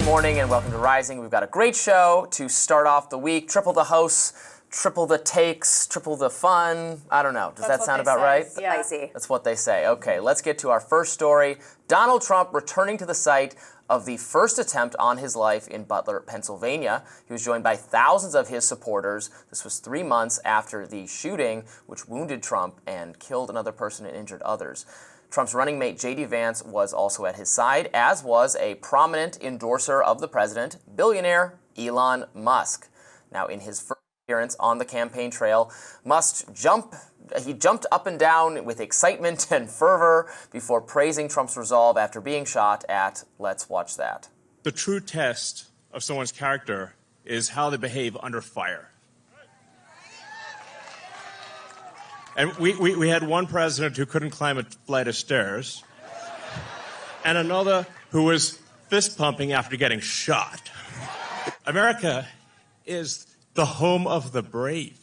morning and welcome to Rising. We've got a great show to start off the week. Triple the hosts, triple the takes, triple the fun. I don't know. Does that sound about right? Yeah. That's what they say. Okay, let's get to our first story. Donald Trump returning to the site of the first attempt on his life in Butler, Pennsylvania. He was joined by thousands of his supporters. This was 3 months after the shooting, which wounded Trump and killed another person and injured others. Trump's running mate, J.D. Vance, was also at his side, as was a prominent endorser of the president, billionaire Elon Musk. Now, in his first appearance on the campaign trail, Musk jumped up and down with excitement and fervor before praising Trump's resolve after being shot at. Let's watch that. The true test of someone's character is how they behave under fire. And we had one president who couldn't climb a flight of stairs, and another who was fist pumping after getting shot. America is the home of the brave.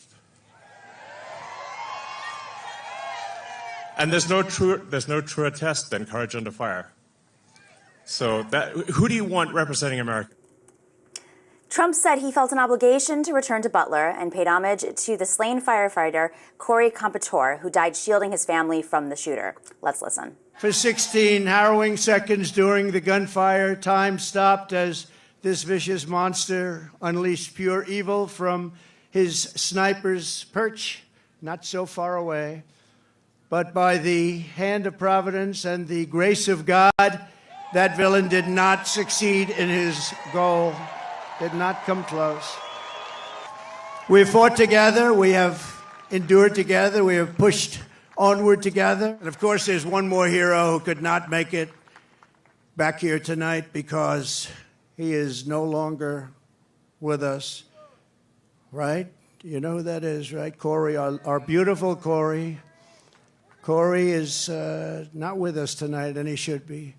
And there's no truer test than courage under fire. So who do you want representing America? Trump said he felt an obligation to return to Butler and paid homage to the slain firefighter Corey Compatore, who died shielding his family from the shooter. Let's listen. For 16 harrowing seconds during the gunfire, time stopped as this vicious monster unleashed pure evil from his sniper's perch, not so far away. But by the hand of Providence and the grace of God, that villain did not succeed in his goal. Did not come close. We have fought together. We have endured together. We have pushed onward together. And of course, there's one more hero who could not make it back here tonight because he is no longer with us. Right? You know who that is, right? Corey, our beautiful Corey. Corey is not with us tonight, and he should be.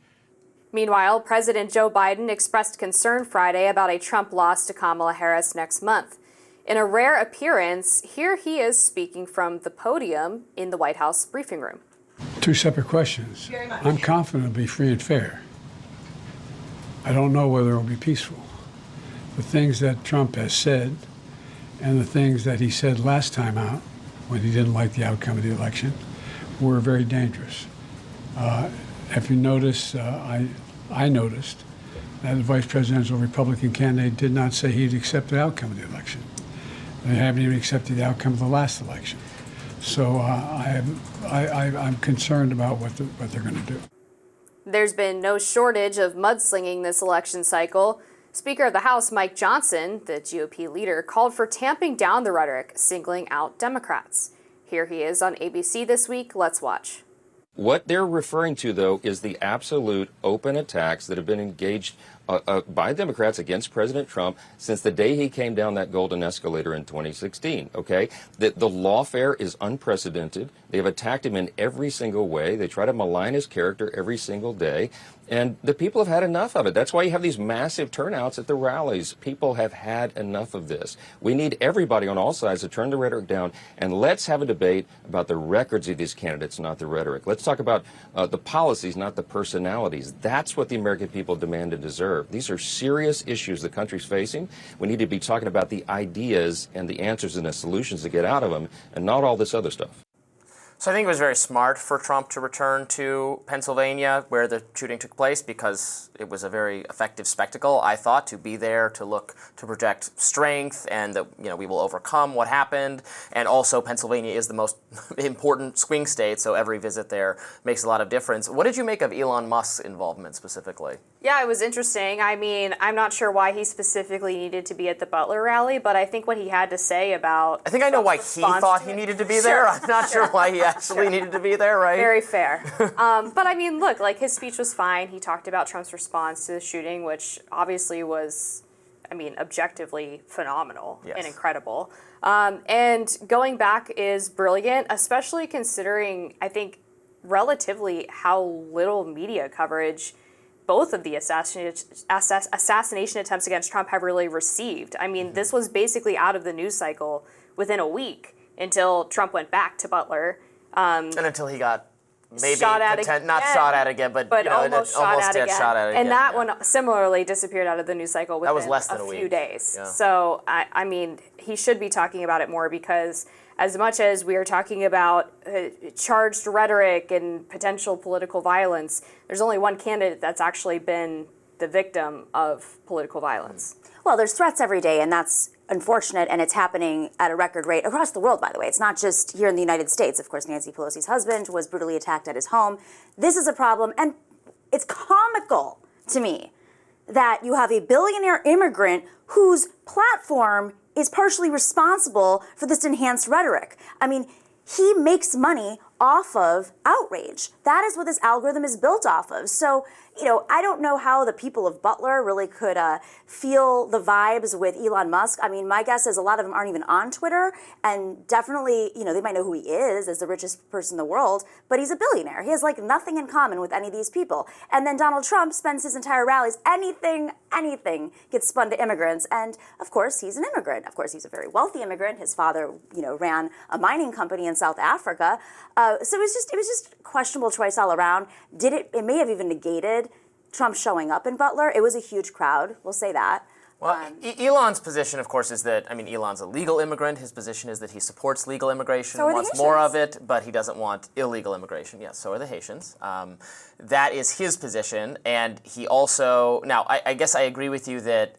Meanwhile, President Joe Biden expressed concern Friday about a Trump loss to Kamala Harris next month. In a rare appearance, here he is speaking from the podium in the White House briefing room. Two separate questions. I'm confident it'll be free and fair. I don't know whether it'll be peaceful. The things that Trump has said and the things that he said last time out when he didn't like the outcome of the election were very dangerous. If you notice, I noticed that the vice presidential Republican candidate did not say he'd accept the outcome of the election. They haven't even accepted the outcome of the last election. So I'm concerned about what they're going to do. There's been no shortage of mudslinging this election cycle. Speaker of the House Mike Johnson, the GOP leader, called for tamping down the rhetoric, singling out Democrats. Here he is on ABC this week. Let's watch. What they're referring to, though, is the absolute open attacks that have been engaged by Democrats against President Trump since the day he came down that golden escalator in 2016, okay? The lawfare is unprecedented. They've attacked him in every single way. They try to malign his character every single day. And the people have had enough of it. That's why you have these massive turnouts at the rallies. People have had enough of this. We need everybody on all sides to turn the rhetoric down, and let's have a debate about the records of these candidates, not the rhetoric. Let's talk about the policies, not the personalities. That's what the American people demand and deserve. These are serious issues the country's facing. We need to be talking about the ideas and the answers and the solutions to get out of them, and not all this other stuff. So I think it was very smart for Trump to return to Pennsylvania where the shooting took place because it was a very effective spectacle, I thought, to be there, to project strength and that, we will overcome what happened. And also Pennsylvania is the most important swing state, so every visit there makes a lot of difference. What did you make of Elon Musk's involvement specifically? Yeah, it was interesting. I mean, I'm not sure why he specifically needed to be at the Butler rally, but I think what he had to say about... I think I know why he thought he needed to be there. I'm not sure why he actually needed to be there, right? Very fair. But I mean, look, his speech was fine. He talked about Trump's response to the shooting, which obviously was, objectively phenomenal and incredible. And going back is brilliant, especially considering, I think, relatively how little media coverage both of the assassination attempts against Trump have really received. I mean, this was basically out of the news cycle within a week until Trump went back to Butler. And until he got maybe shot at again. not shot at again, but you know, almost shot at again. shot at again. And that one similarly disappeared out of the news cycle within was less than a few week. days. Yeah. So I mean, he should be talking about it more, because as much as we are talking about charged rhetoric and potential political violence, there's only one candidate that's actually been the victim of political violence. Well, there's threats every day, and that's unfortunate, and it's happening at a record rate across the world, by the way. It's not just here in the United States. Of course, Nancy Pelosi's husband was brutally attacked at his home. This is a problem, and it's comical to me that you have a billionaire immigrant whose platform is partially responsible for this enhanced rhetoric. I mean, he makes money off of outrage. That is what this algorithm is built off of. So, you know, I don't know how the people of Butler really could feel the vibes with Elon Musk. I mean, my guess is a lot of them aren't even on Twitter, and definitely, you know, they might know who he is as the richest person in the world, but he's a billionaire. He has like nothing in common with any of these people. And then Donald Trump spends his entire rallies, anything gets spun to immigrants. And of course, he's an immigrant. Of course, he's a very wealthy immigrant. His father, you know, ran a mining company in South Africa. So it was just questionable choice all around. It may have even negated Trump showing up in Butler. It was a huge crowd, we'll say that. Well, Elon's position, of course, is that, I mean, Elon's a legal immigrant. His position is that he supports legal immigration, So are the wants more of Haitians. it, but he doesn't want illegal immigration. Yes, so are the Haitians. That is his position. And he also, now, I guess I agree with you that,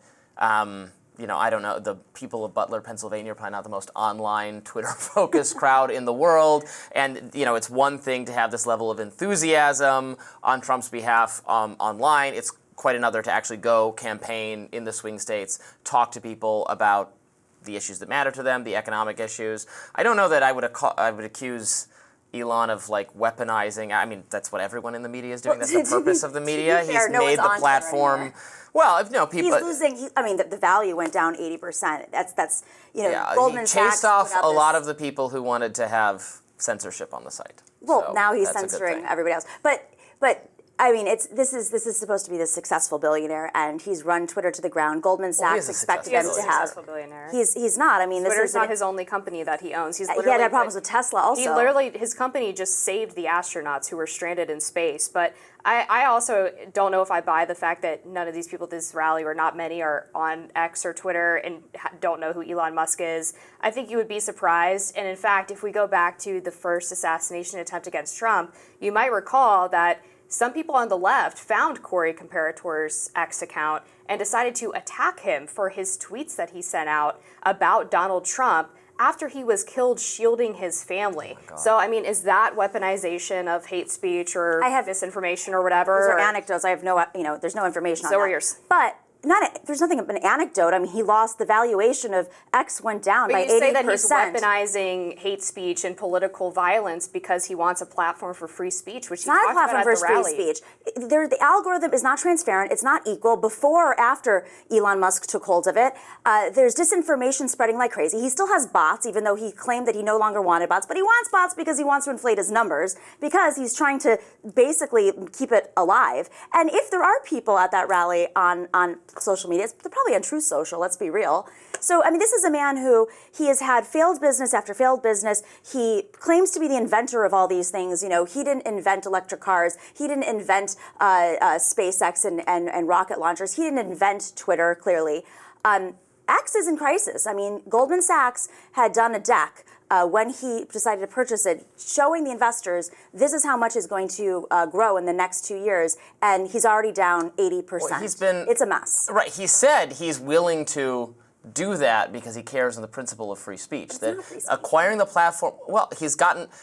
you know, I don't know, the people of Butler, Pennsylvania are probably not the most online, Twitter-focused crowd in the world. And, you know, it's one thing to have this level of enthusiasm on Trump's behalf online. It's quite another to actually go campaign in the swing states, talk to people about the issues that matter to them, the economic issues. I don't know that I would accuse Elon of like weaponizing. I mean, that's what everyone in the media is doing. That's the purpose of the media. To be fair, He's no made one's the on platform. Twitter Well, if no people. He's losing. I mean, the value went down 80%. That's you know, Yeah, Goldman he Sachs chased off put out a lot this- of the people who wanted to have censorship on the site. Well, So now he's that's a good censoring thing. everybody else. But I mean, this is supposed to be the successful billionaire, and he's run Twitter to the ground. Goldman he Sachs is a expected He them is to a have. successful billionaire. He's not. I mean, Twitter's this is not his only company that he owns. He's He literally had problems with Tesla also. He literally, his company just saved the astronauts who were stranded in space. But I also don't know if I buy the fact that none of these people at this rally, or not many, are on X or Twitter and don't know who Elon Musk is. I think you would be surprised. And in fact, if we go back to the first assassination attempt against Trump, you might recall that some people on the left found Cory Comparator's X account and decided to attack him for his tweets that he sent out about Donald Trump after he was killed shielding his family. So, I mean, is that weaponization of hate speech or misinformation or whatever? Those are anecdotes. I have no, there's no information on that. So are yours. But there's nothing of an anecdote. I mean, he lost the valuation of X went down by 80%. But you say that he's weaponizing hate speech and political violence because he wants a platform for free speech, which he It's not talked a platform about for at the free rally. speech. The algorithm is not transparent. It's not equal. Before or after Elon Musk took hold of it, there's disinformation spreading like crazy. He still has bots, even though he claimed that he no longer wanted bots. But he wants bots because he wants to inflate his numbers, because he's trying to basically keep it alive. And if there are people at that rally on social media, they're probably on Truth Social, let's be real. So, I mean, this is a man who, he has had failed business after failed business. He claims to be the inventor of all these things. You know, he didn't invent electric cars. He didn't invent SpaceX and rocket launchers. He didn't invent Twitter, clearly. X is in crisis. I mean, Goldman Sachs had done a deck when he decided to purchase it, showing the investors this is how much is going to grow in the next 2 years, and he's already down 80%. Well, it's a mess. Right. He said he's willing to do that because he cares on the principle of free speech. That not free speech. acquiring the platform, well,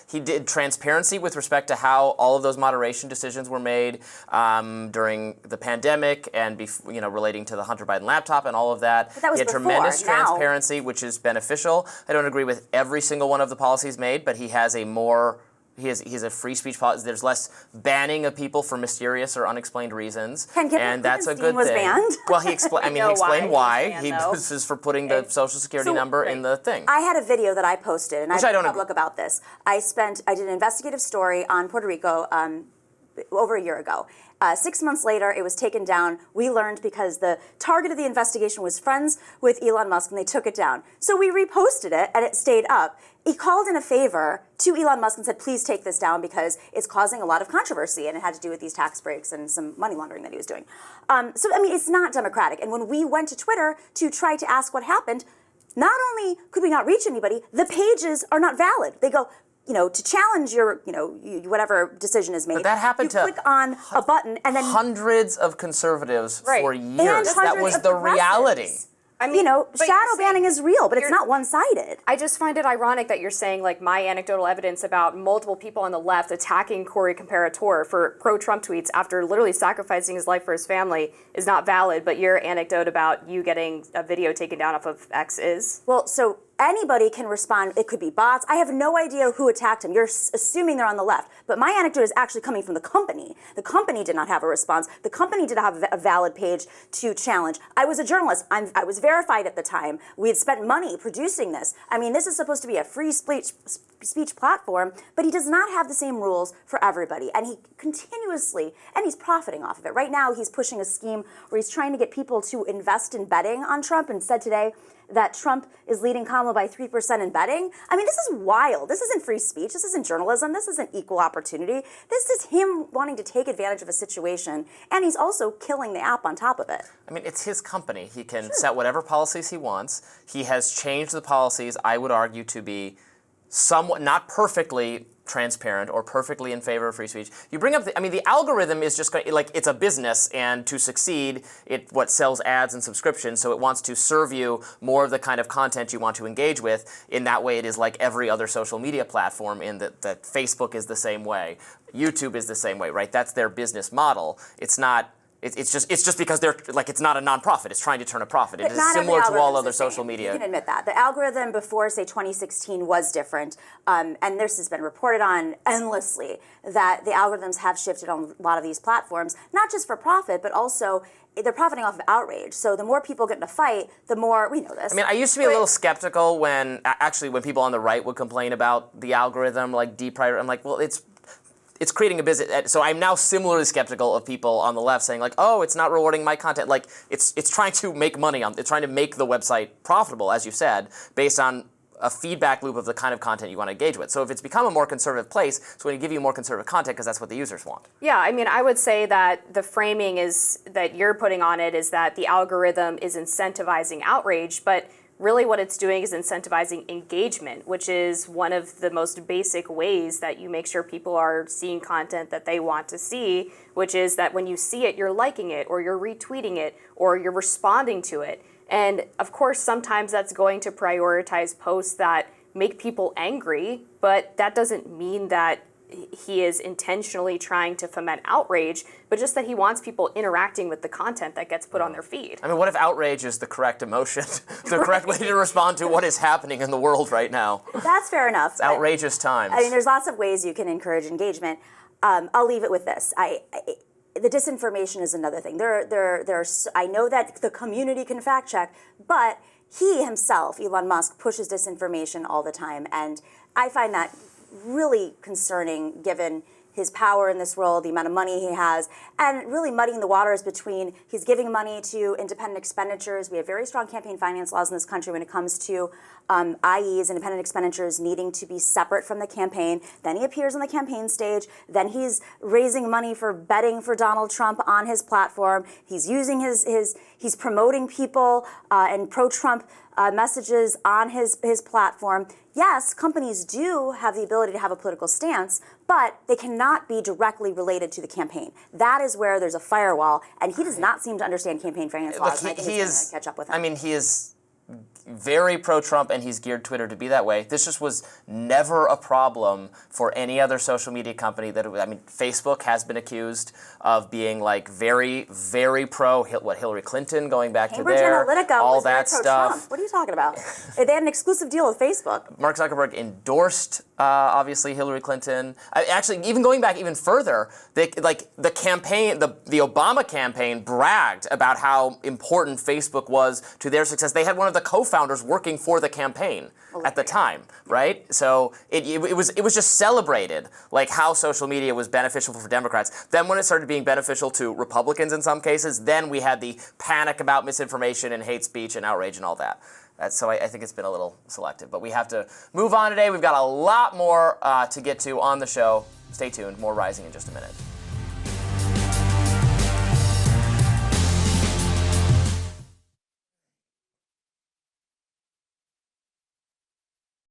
he did transparency with respect to how all of those moderation decisions were made during the pandemic and relating to the Hunter Biden laptop and all of that. But that was he had before. tremendous Now- transparency, which is beneficial. I don't agree with every single one of the policies made, but he has a more He has a free speech policy. There's less banning of people for mysterious or unexplained reasons, and that's a good was thing. banned? Well, he explained. know explained why why. he was banned, though. This is for putting the social security So- number in the thing. I had a video that I posted, and Which I I went don't public about this. I did an investigative story on Puerto Rico over a year ago, 6 months later, it was taken down. We learned because the target of the investigation was friends with Elon Musk, and they took it down. So we reposted it, and it stayed up. He called in a favor to Elon Musk and said, please take this down because it's causing a lot of controversy, and it had to do with these tax breaks and some money laundering that he was doing. So, I mean, it's not democratic. And when we went to Twitter to try to ask what happened, not only could we not reach anybody, the pages are not valid. They go, to challenge your, whatever decision is made. But that happened you to click on a button and then hundreds of conservatives for years. And That was the reality. I mean, shadow banning is real, but it's not one-sided. I just find it ironic that you're saying, like, my anecdotal evidence about multiple people on the left attacking Cory Comparator for pro-Trump tweets after literally sacrificing his life for his family is not valid, but your anecdote about you getting a video taken down off of X is? Well, so anybody can respond. It could be bots. I have no idea who attacked him. You're assuming they're on the left. But my anecdote is actually coming from the company. The company did not have a response. The company did not have a valid page to challenge. I was a journalist. I was verified at the time. We had spent money producing this. I mean, this is supposed to be a free speech platform, but he does not have the same rules for everybody. And he continuously, and he's profiting off of it. Right now, he's pushing a scheme where he's trying to get people to invest in betting on Trump, and said today that Trump is leading Kamala by 3% in betting. I mean, this is wild. This isn't free speech. This isn't journalism. This isn't equal opportunity. This is him wanting to take advantage of a situation, and he's also killing the app on top of it. I mean, it's his company. He can set whatever policies he wants. He has changed the policies, I would argue, to be somewhat, not perfectly transparent or perfectly in favor of free speech. You bring up the algorithm is just going, like, it's a business, and to succeed, it sells ads and subscriptions, so it wants to serve you more of the kind of content you want to engage with. In that way, it is like every other social media platform in that Facebook is the same way, YouTube is the same way, right? That's their business model. It's not. It's just because they're like, it's not a nonprofit. It's trying to turn a profit. It is similar to all other social media. You can admit that. The algorithm before, say, 2016 was different. And this has been reported on endlessly, that the algorithms have shifted on a lot of these platforms, not just for profit, but also they're profiting off of outrage. So the more people get in a fight, the more, we know this. I mean, I used to be a little skeptical when people on the right would complain about the algorithm, like deprioritize. I'm like, well, it's creating a business. So I'm now similarly skeptical of people on the left saying, like, oh, it's not rewarding my content. Like, it's trying to make money it's trying to make the website profitable, as you said, based on a feedback loop of the kind of content you want to engage with. So if it's become a more conservative place, it's going to give you more conservative content because that's what the users want. Yeah, I mean, I would say that the framing is that you're putting on it is that the algorithm is incentivizing outrage, but really what it's doing is incentivizing engagement, which is one of the most basic ways that you make sure people are seeing content that they want to see, which is that when you see it, you're liking it, or you're retweeting it, or you're responding to it. And of course, sometimes that's going to prioritize posts that make people angry, but that doesn't mean that he is intentionally trying to foment outrage, but just that he wants people interacting with the content that gets put on their feed. I mean, what if outrage is the correct emotion, the correct way to respond to what is happening in the world right now? That's fair enough. It's outrageous times. I mean, there's lots of ways you can encourage engagement. I'll leave it with this. The disinformation is another thing. I know that the community can fact check, but he himself, Elon Musk, pushes disinformation all the time, and I find that really concerning given his power in this world, the amount of money he has, and really muddying the waters between he's giving money to independent expenditures. We have very strong campaign finance laws in this country when it comes to IEs, independent expenditures, needing to be separate from the campaign. Then he appears on the campaign stage. Then he's raising money for betting for Donald Trump on his platform. He's using he's promoting people and pro-Trump messages on his platform. Yes, companies do have the ability to have a political stance, but they cannot be directly related to the campaign. That is where there's a firewall, and he does not seem to understand campaign finance laws. Look, and I think he's going to catch up with him. I mean, he is very pro-Trump, and he's geared Twitter to be that way. This just was never a problem for any other social media company. Facebook has been accused of being like very, very pro Hillary Clinton, going back Cambridge to there, Analytica all was that very stuff. pro-Trump. What are you talking about? They had an exclusive deal with Facebook. Mark Zuckerberg endorsed obviously Hillary Clinton. Actually, even going back even further, the campaign, the Obama campaign bragged about how important Facebook was to their success. They had one of the co-founders working for the campaign at the time, right? So it was just celebrated, like how social media was beneficial for Democrats. Then when it started being beneficial to Republicans in some cases, then we had the panic about misinformation and hate speech and outrage and all that. So I think it's been a little selective. But we have to move on today. We've got a lot more to get to on the show. Stay tuned. More Rising in just a minute.